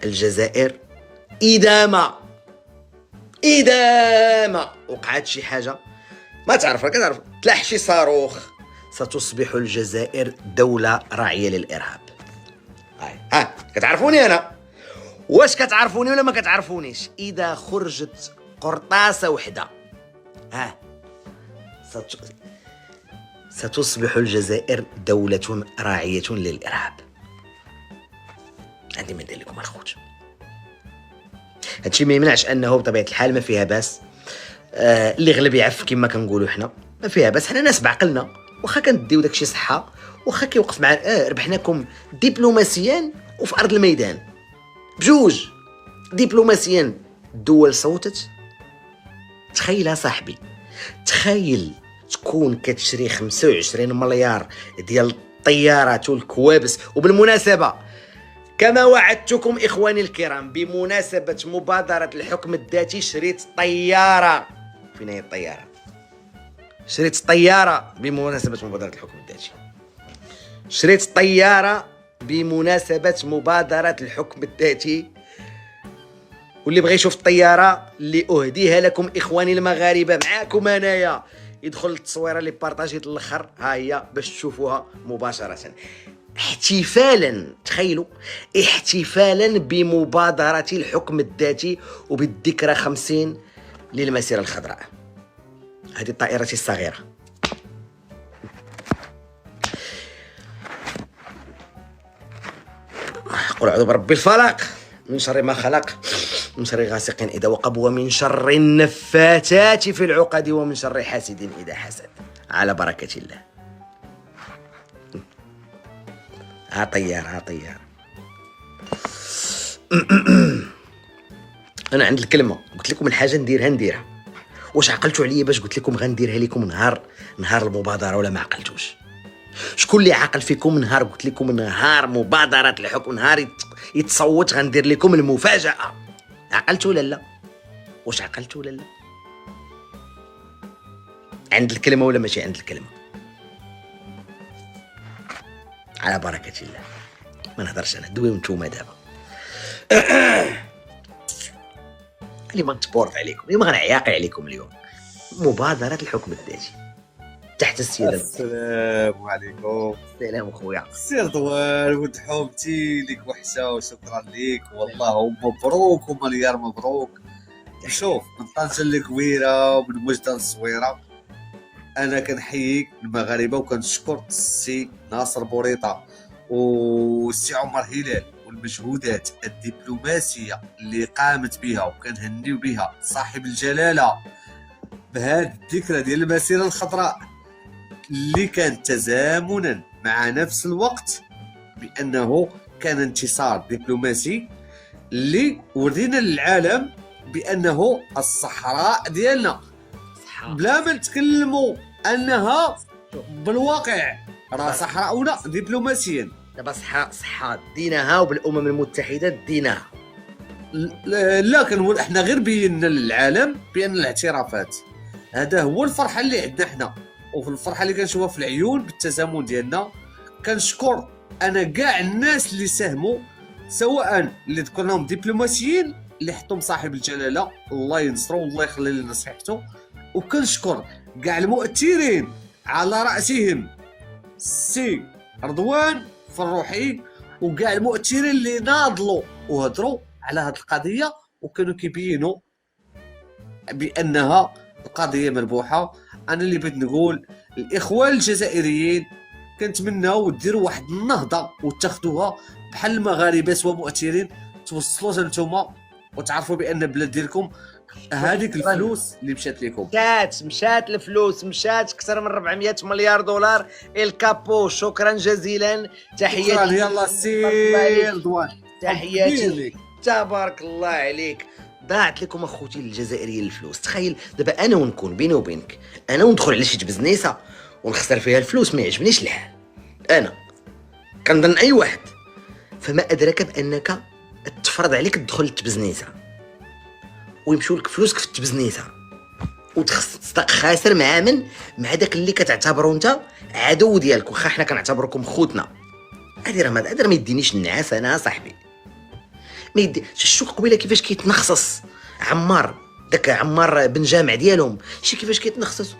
الجزائر إذا ما وقعت شي حاجة ما تعرفها، كتعرف تلاح شي صاروخ، ستصبح الجزائر دولة راعية للإرهاب. ها كتعرفوني أنا، واش كتعرفوني ولا ما كتعرفونيش؟ إذا خرجت قرطاسة وحدة ستصبح الجزائر دولة راعية للإرهاب. عندي ما ندير لكم الخوت. هادشي ما يمنعش انه بطبيعه الحال ما فيها باس، اللي غلب يعف كما كنقولوا حنا، ما فيها باس، حنا ناس بعقلنا، واخا كنديو داكشي صحه، واخا كيوقف مع ربحناكم دبلوماسيا وفي ارض الميدان بجوج. دبلوماسيا الدول صوتت. تخيل صاحبي، تخيل تكون كتشري 25 مليار ديال الطيارات والكوابس. وبالمناسبه كما وعدتكم إخواني الكرام بمناسبة مبادرة الحكم الذاتي، شريت طيارة. فين هي الطيارة؟ شريت طيارة بمناسبة مبادرة الحكم الذاتي. شريت طيارة بمناسبة مبادرة الحكم الذاتي، واللي بغى يشوف الطيارة اللي أهديها لكم إخواني المغاربة معاكم أنايا يدخل التصويرة اللي بارطاجيت الأخر، ها هي باش تشوفوها مباشرة. احتفالا، تخيلوا، احتفالا بمبادرة الحكم الذاتي وبالذكرى 50 للمسيرة الخضراء. هذه طائرتي الصغيرة. قل أعوذ برب الفلق من شر ما خلق، من شر غاسق إذا وقب، ومن شر النفاثات في العقد، ومن شر حاسد إذا حسد. على بركة الله. ها طيار. انا عند الكلمه قلت لكم الحاجه نديرها. واش عقلتوا عليا باش قلت لكم غنديرها لكم نهار المبادره ولا ما عقلتوش؟ شكون اللي عاقل فيكم نهار قلت لكم نهار مبادره الحكم، نهار يتصوت غندير لكم المفاجاه؟ عقلتوا ولا لا؟ واش عقلتوا ولا لا؟ عند الكلمه ولا ماشي عند الكلمه؟ على بركة الله. ما نهضرش انا، دويو نتوما دابا. اليوم نتبورف عليكم، اليوم غنعياقي عليكم اليوم. مبادرة الحكم الذاتي تحت السيادة. السلام عليكم. السلام خويا. سير دوار ولد حومتي، ليك وحشة وشكرا ليك والله، ومبروك ومليار مبروك. شوف، من طنجة الكبيرة ومن وجدة الصويرة انا كنحييك المغاربه، وكنشكر السي ناصر بوريطه والسي عمر هلال والمجهودات الدبلوماسيه اللي قامت بها، وكنهنيو بها صاحب الجلاله بهذه الذكرى ديال المسيره الخضراء، اللي كان تزامنا مع نفس الوقت بانه كان انتصار دبلوماسي اللي ورينا للعالم بانه الصحراء ديالنا بلا ما نتكلموا انها بالواقع راه صحراؤنا دبلوماسيا. دابا صحة ديناها، وبالامم المتحده ديناها. لا كنقول احنا غير بينا للعالم بان الاعترافات، هذا هو الفرحه اللي عندنا حنا، وفي الفرحه اللي كنشوفها في العيون بالتزامن ديالنا. كنشكر انا كاع الناس اللي ساهموا، سواء اللي ذكرناهم دبلوماسيين اللي حطهم صاحب الجلاله الله ينصرو والله يخلي لنا صحته، وكنشكر كاع المؤثرين على راسهم السي رضوان فروحي، وكاع المؤثرين اللي ناضلوا وهضروا على هذه القضيه وكانوا كيبينوا بانها القضيه مربوحه. انا اللي بغيت نقول الاخوان الجزائريين كنتمناو ديروا واحد النهضه وتاخذوها بحال المغاربه سوا مؤثرين، توصلوا نتوما وتعرفوا بان البلاد ديالكم هذيك الفلوس اللي مشات لكم مشات الفلوس، مشات اكثر من 400 مليار دولار. الكابو شكرا جزيلا. تحياتي. يلا سي رضوان، تحياتي. تبارك الله عليك. ضاعت لكم اخوتي الجزائريين الفلوس. تخيل دابا انا ونكون بيني وبينك، انا وندخل على شي بزنيسه ونخسر فيها الفلوس، ما يعجبنيش الحال. انا كنظن اي واحد، فما ادراك بانك تفرض عليك تدخل تبزنيسه ويمشيو لك فلوسك في التبزنيسه، خاسر مع من؟ مع داك اللي كتعتبرو انت عدو ديالك، واخا حنا كنعتبركم خوتنا. هادي راه ما يدينيش النعاس انا صاحبي. ما يدي شوف قبيله كيفاش كيتنخصص عمار، داك عمار بن جامع ديالهم، شي كيفاش كيتنخصص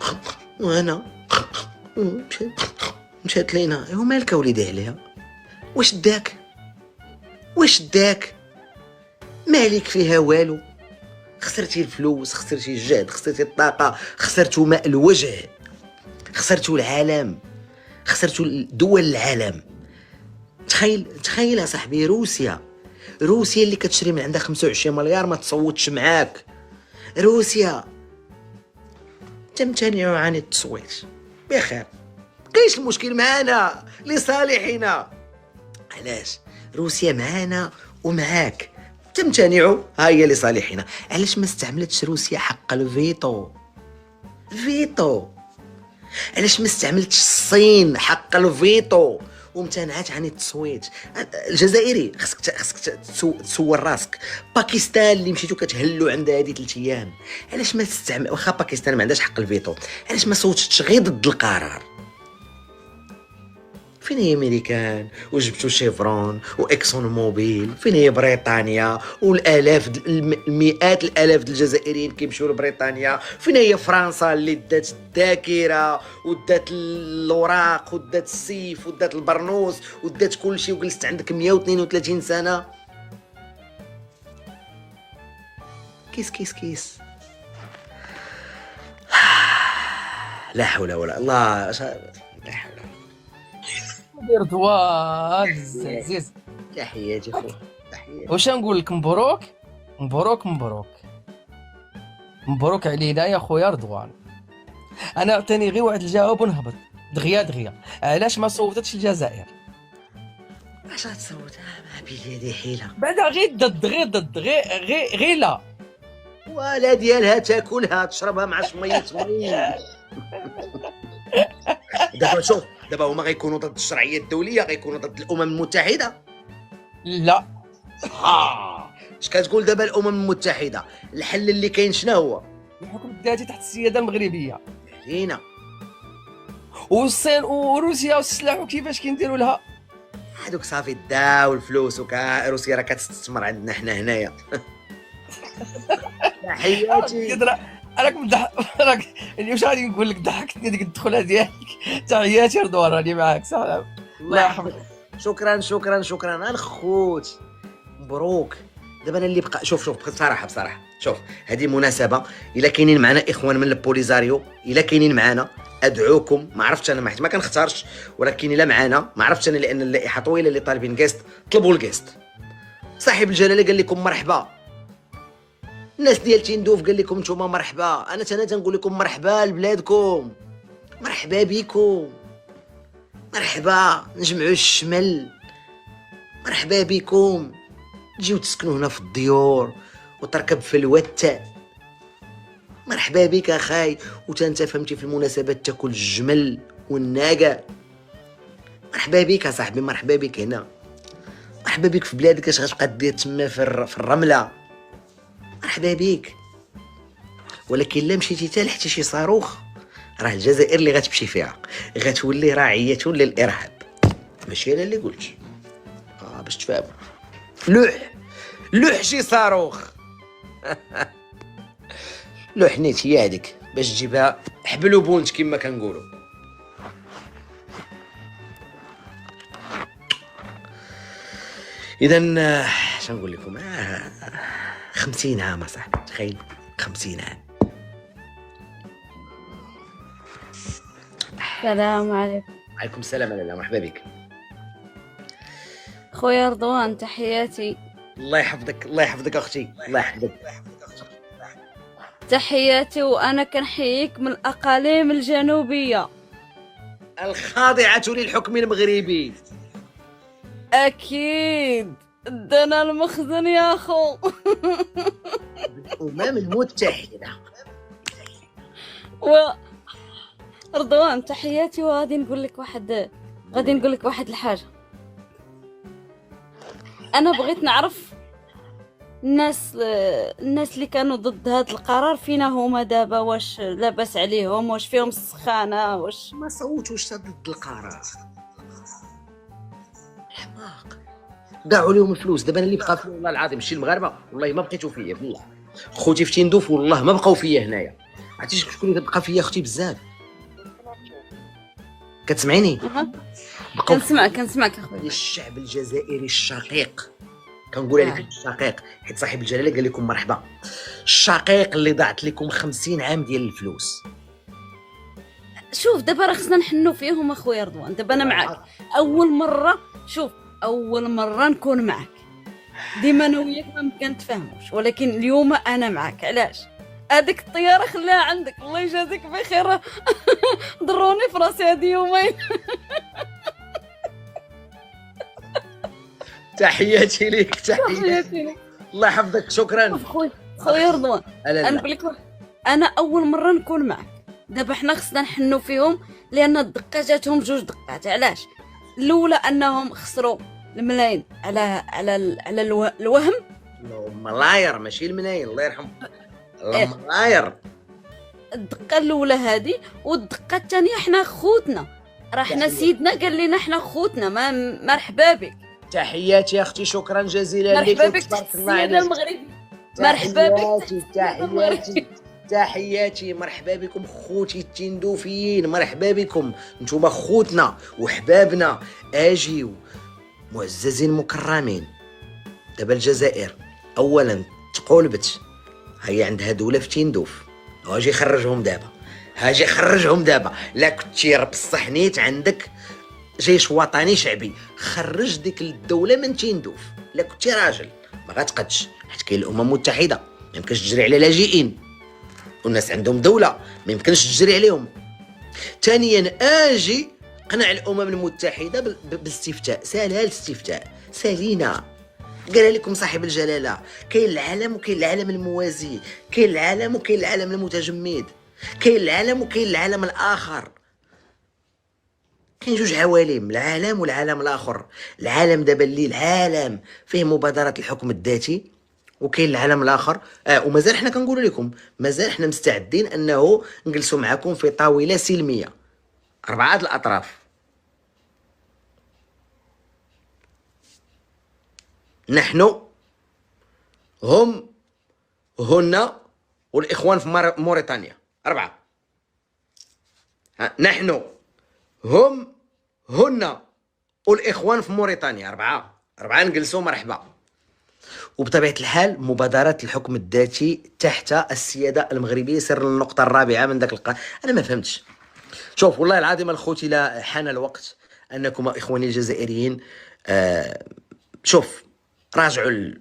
وانا مشات لينا. ايوا مالك وليدي عليها؟ واش داك مالك فيها والو؟ خسرتي الفلوس، خسرتي الجهد، خسرتي الطاقه، خسرتوا ماء الوجه، خسرتوا العالم، خسرتوا دول العالم. تخيل يا صاحبي، روسيا اللي كتشري من عندها 25 مليار ما تصوتش معاك. روسيا تمتنع عن التصويت، بخير، كاينش المشكل معانا لصالحنا. علاش؟ روسيا معانا ومعاك، تمتنعوا، ها هي لصالحنا. علاش ما استعملتش روسيا حق الفيتو؟ علاش ما استعملتش الصين حق الفيتو وامتنعت عن التصويت؟ الجزائري خصك تسول راسك. باكستان اللي مشيتو كتهلوا عندها هذه 3 ايام، علاش ما تستعمل؟ واخا باكستان ما عندهاش حق الفيتو، علاش ما صوتتش غير ضد القرار؟ فين هي امريكان وجبتوا شيفرون واكسون موبيل؟ فين هي بريطانيا والالاف المئات الالاف ديال الجزائريين كيمشيو لبريطانيا؟ فين هي فرنسا اللي دات الذاكره ودات الاوراق ودات السيف ودات البرنوس ودات كلشي وجلست عندك 132 سنه؟ كيس لا حول ولا الله، لا حول. رضوان العزيز، تحياتي خويا، تحياتي. واش نقول لك؟ مبروك علينا يا خويا رضوان. انا عطيني غير واحد الجواب ونهبط دغيا. علاش ما صوتتش الجزائر؟ اش غتصوت؟ ما بيلي هذه حيله بعدا غير ضد غير لا، ولا ديالها تاكلها تشربها مع شمية مي. دابا شوف، دابا هما غيكونوا ضد الشرعيه الدوليه، غيكونوا ضد الامم المتحده. لا اش كتقول دابا الامم المتحده؟ الحل اللي كاين شنو هو؟ الحكم الذاتي تحت السياده المغربيه. لينا والصين وروسيا والسلاح وكيفاش كنديروا لها؟ هذوك صافي داو الفلوس، روسيا راه كتستثمر عندنا حنا هنايا. تحياتي. راك راك اليوم غادي نقول لك ضحكتني ديك الدخله ديالك. تحياتي رضوان، راني معاك. سلام، الله يحفظك. شكرا الخوت، مبروك. دابا انا اللي بقى، شوف بصراحه شوف، هذه مناسبه. الا كاينين معنا اخوان من البوليزاريو، الا كاينين معنا، ادعوكم. ما عرفتش انا، ما كنختارش، ولكن الا معنا، ما عرفتش انا لان اللائحه طويله اللي طالبين جيست، طلبوا الجيست. صاحب الجلاله قال لكم مرحبا، الناس ديال تندوف قال لكم نتوما مرحبا، انا تنقول لكم مرحبا لبلادكم، مرحبا بكم، مرحبا نجمعوا الشمل، مرحبا بكم تجيو تسكنوا هنا في الديور وتركب في الوتة. مرحبا بك اخاي، وانت فهمتي في المناسبات تاكل الجمل والناقه. مرحبا بك صاحبي، مرحبا بك هنا، مرحبا بك في بلادك. اش غتبقى دير تما في الرمله؟ مرحبا بك. ولكن لا مشيتي حتى لحتى شي صاروخ، راه الجزائر اللي غتمشي فيها غتولي راعيه للارهاب، ماشي انا اللي قلت. باش تفهموا، لوح شي صاروخ. لوح نيت هي هذيك باش تجيبها حبل وبونت كما كنقولوا. اذا اش نقول لكم؟ 50 عام صاحبي، تخيل 50 عام. السلام عليكم. وعليكم السلام. لاله مرحبا بك خويا رضوان، تحياتي. الله يحفظك اختي، الله يحفظك. تحياتي، وانا كنحييك من الاقاليم الجنوبيه الخاضعه للحكم المغربي. اكيد دنا المخزن يا خو. الامم المتحده. رضوان تحياتي، وغادي نقول لك واحد الحاجه. انا بغيت نعرف الناس اللي كانوا ضد هذا القرار فينا هما دابا، واش لاباس عليهم؟ واش فيهم السخانه؟ واش ما صوتوش ضد القرار؟ حماق. ضاعوا لهم الفلوس. دابا انا اللي بقى فيا والله العظيم شي المغاربه والله ما بقيتو فيا بالله. خوتي في تندوف والله ما بقاو فيا هنايا. عرفتي شكون اللي بقى فيا اختي بزاف؟ كتسمعيني؟ أها. بقاو كنسمعك اخويا. الشعب الجزائري الشقيق، كنقول عليك الشقيق حيت صاحب الجلاله قال لكم مرحبا. الشقيق اللي ضاعت لكم 50 عام ديال الفلوس. شوف دابا راه خصنا نحنوا فيهم اخويا رضوان. دابا انا معاك اول مره، شوف اول مره نكون معاك. ديما انا وياك ما كنتفاهموش، ولكن اليوم انا معاك. علاش؟ هذيك الطياره خليها عندك، الله يجازيك بخير. ضروني في راسي هذه يومين. تحياتي ليك، تحياتي. حياتي لك. الله يحفظك، شكرا. خويا رضوان، لا لا انا لا. نقول لك انا اول مره نكون معاك. دابا حنا خصنا نحنوا فيهم، لان الدقه جاتهم جوج دقات. علاش؟ الاولى انهم خسروا الملايين على الوهم. ملاير ماشي المنايل، الله يرحمه. الله ملاير. الدقه الاولى هذه، والدقه الثانيه حنا خوتنا. راه حنا سيدنا قال لنا حنا خوتنا، ما مرحبا بك. تحياتي يا اختي، شكرا جزيلا لك. مرحبا بك تحت السياده المغربي. مرحبا بك تحياتي تحياتي. مرحبا بكم خوتي التندوفيين، مرحبا بكم. نتوما خوتنا وحبابنا، اجيو معززين مكرمين. دابا الجزائر اولا تقولبت، هي عندها دوله في تندوف. هاجي خرجهم دابا، هاجي خرجهم دابا. لا كنتي بصح نيت عندك جيش وطني شعبي، خرج ديك الدوله من تندوف. لا كنتي راجل ما غاتقدش، حيت كاين الامم المتحده ما يمكنش تجري على لاجئين، والناس عندهم دوله ما يمكنش تجري عليهم. ثانيا اجي قنع الامم المتحده بالاستفتاء. سالها الاستفتاء، سالينا. قال لكم صاحب الجلاله كاين العالم وكاين العالم الموازي، كاين العالم وكاين العالم المتجمد، كاين العالم وكاين العالم الاخر. كاين جوج عوالم، العالم والعالم الاخر. العالم دابا اللي العالم فيه مبادره الحكم الذاتي، وكاين العالم الاخر. ومازال حنا كنقولوا لكم مازال حنا مستعدين انه نجلسوا معكم في طاوله سلميه، 4 الاطراف. نحن هم هن والاخوان في موريتانيا 4. نحن هم هن والاخوان في موريتانيا 4 نجلسوا مرحبا. وبطبيعه الحال مبادره الحكم الذاتي تحت السياده المغربيه. سر النقطه الرابعه من ذاك انا ما فهمتش. شوف والله العظيم الخوتي، لا حان الوقت انكم اخواني الجزائريين شوف راجعوا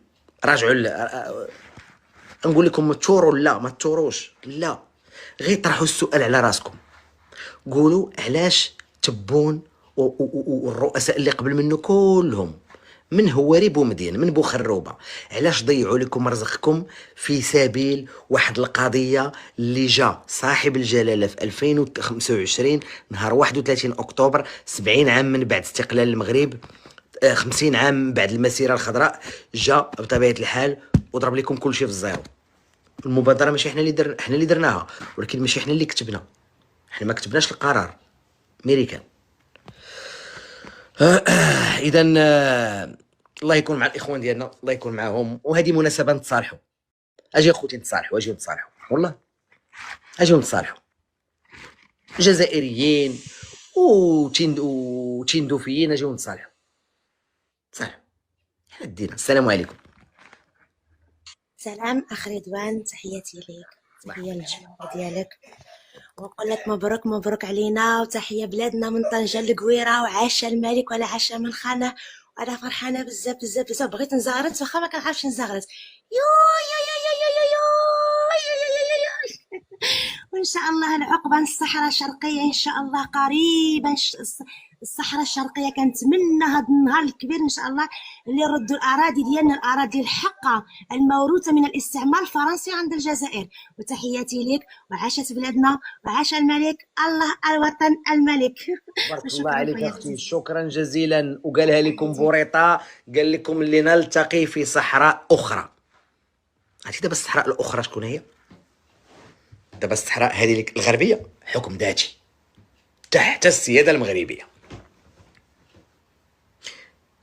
نقول لكم تشوروا، لا ما تشوروش، لا غير طرحوا السؤال على راسكم. قولوا علاش تبون والرؤساء اللي قبل منه كلهم، من هواري بومدين من بوخروبه، علاش ضيعوا لكم رزقكم في سبيل واحد القضيه اللي جا صاحب الجلاله في 2025 نهار 31 اكتوبر، 70 عام من بعد استقلال المغرب، 50 عام من بعد المسيره الخضراء، جا بطبيعه الحال وضرب لكم كل شيء في الزيرو. المبادره ماشي احنا اللي درناها، ولكن ماشي احنا اللي كتبنا، احنا ما كتبناش القرار، ميريكان. اذا الله يكون مع الاخوان ديالنا، الله يكون معهم. وهذه مناسبه نتصالحوا. اجي اخوتي نتصالحوا، اجي نتصالحوا، والله اجي نتصالحوا. جزائريين وتندوفيين اجيو نتصالحوا. صالحوا حنا دينا. السلام عليكم. سلام اخ رضوان، تحياتي ليك، تحيه للجمهور ديالك، ونقول لك مبروك مبروك علينا، وتحيه بلادنا من طنجه للقويره، وعاش الملك ولا عاش من خانه. وانا فرحانه بزاف بزاف بزاف، بغيت نزغرت واخا ما كنعرفش نزغرت. يو يا يا يا يا يا وان شاء الله العقبه الصحراء الشرقيه ان شاء الله قريبا. الصحراء الشرقيه كنتمنى هذا النهار الكبير ان شاء الله اللي يردوا الاراضي ديالنا، الاراضي الحقه الموروثه من الاستعمار الفرنسي عند الجزائر. وتحياتي لك، وعاشت بلادنا وعاش الملك، الله الوطن الملك. بارك الله عليك اختي، شكرا جزيلا. وقالها لكم بوريطه، قال لكم اللي نلتقي في صحراء اخرى. عرفتي دابا الصحراء الاخرى شكون هي؟ دابا الصحراء هذه الغربيه حكم ذاتي تحت السياده المغربيه.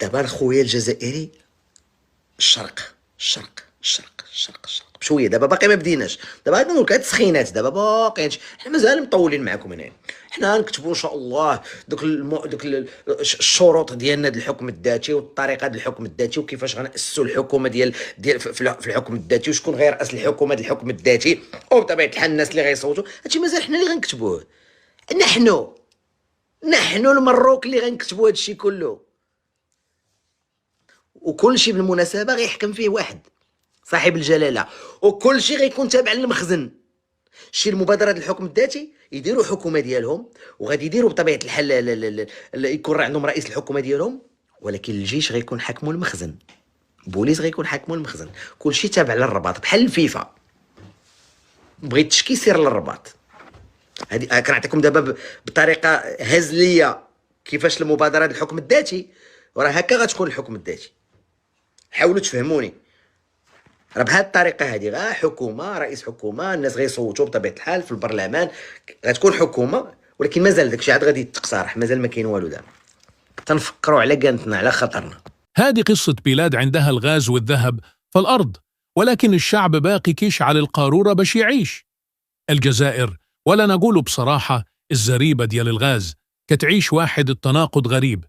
دابا خويا الجزائري الشرق بشويه، دابا باقي ما بديناش، دابا هاد نقولك هاد التسخينات دابا باقيينش، حنا مازال مطولين معاكم هنا. حنا نكتبوا ان شاء الله الشروط ديالنا ديال الحكم الذاتي والطريقه ديال الحكم الذاتي وكيفاش غنأسسوا الحكومه ديال في الحكم الذاتي وشكون غيرأس الحكومه ديال الحكم الذاتي وبطبيعه الحال الناس اللي غيصوتوا. هادشي مازال حنا اللي غنكتبوه، نحن المروك اللي غنكتبوا هادشي كله. وكل شيء بالمناسبه غيحكم فيه واحد صاحب الجلاله، وكل شيء غيكون تابع للمخزن. شي المبادرات الحكم الذاتي يديروا حكومه ديالهم، وغادي يديروا بطبيعه الحال يكون عندهم رئيس الحكومه ديالهم، ولكن الجيش غيكون حاكمو المخزن، البوليس غيكون حاكمو المخزن، كل شيء تابع للرباط بحال الفيفا. بغيت تشكي سير للرباط. هذه كنعطيكم دابا بطريقه هزليه كيفاش المبادرات الحكم الذاتي، وراه هكا غتكون الحكم الذاتي. حاولوا تفهموني، راه بهذه الطريقه هذه غا حكومه، رئيس حكومه، الناس غيصوتوا بطبيعه الحال في البرلمان، غتكون حكومه، ولكن مازال داكشي عاد غادي يتقصارح، مازال ما كاين والو دابا. تنفكروا على قانتنا، على خطرنا. هذه قصة بلاد عندها الغاز والذهب فالأرض، ولكن الشعب باقي كيشعل القارورة باش يعيش. الجزائر، ولا نقول بصراحة الزريبة ديال الغاز، كتعيش واحد التناقض غريب.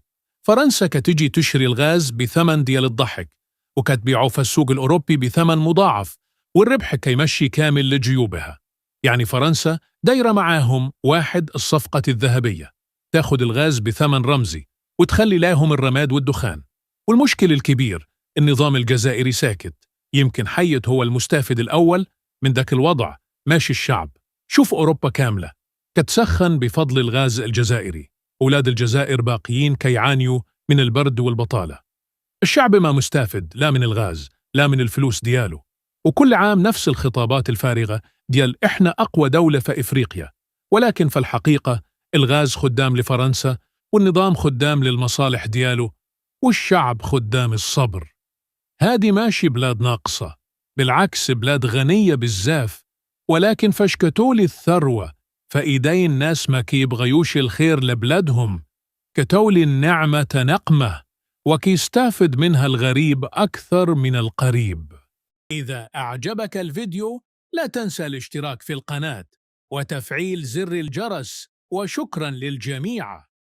فرنسا كتجي تشري الغاز بثمن ديال الضحك، وكتبيعه في السوق الأوروبي بثمن مضاعف، والربح كيمشي كامل لجيوبها. يعني فرنسا دايرة معاهم واحد الصفقة الذهبية، تاخد الغاز بثمن رمزي وتخلي لهم الرماد والدخان. والمشكل الكبير النظام الجزائري ساكت، يمكن حيت هو المستفيد الأول من ذاك الوضع، ماشي الشعب. شوف أوروبا كاملة كتسخن بفضل الغاز الجزائري، أولاد الجزائر باقيين كيعانيوا من البرد والبطالة. الشعب ما مستفيد لا من الغاز لا من الفلوس دياله، وكل عام نفس الخطابات الفارغة ديال إحنا أقوى دولة في إفريقيا، ولكن في الحقيقة الغاز خدام لفرنسا، والنظام خدام للمصالح دياله، والشعب خدام الصبر. هادي ماشي بلاد ناقصة، بالعكس بلاد غنية بالزاف، ولكن فشكتولي الثروة فإيدي الناس ما كيبغيوش الخير لبلادهم، كتولي النعمة نقمة وكيستافد منها الغريب أكثر من القريب. إذا أعجبك الفيديو لا تنسى الاشتراك في القناة وتفعيل زر الجرس، وشكرا للجميع.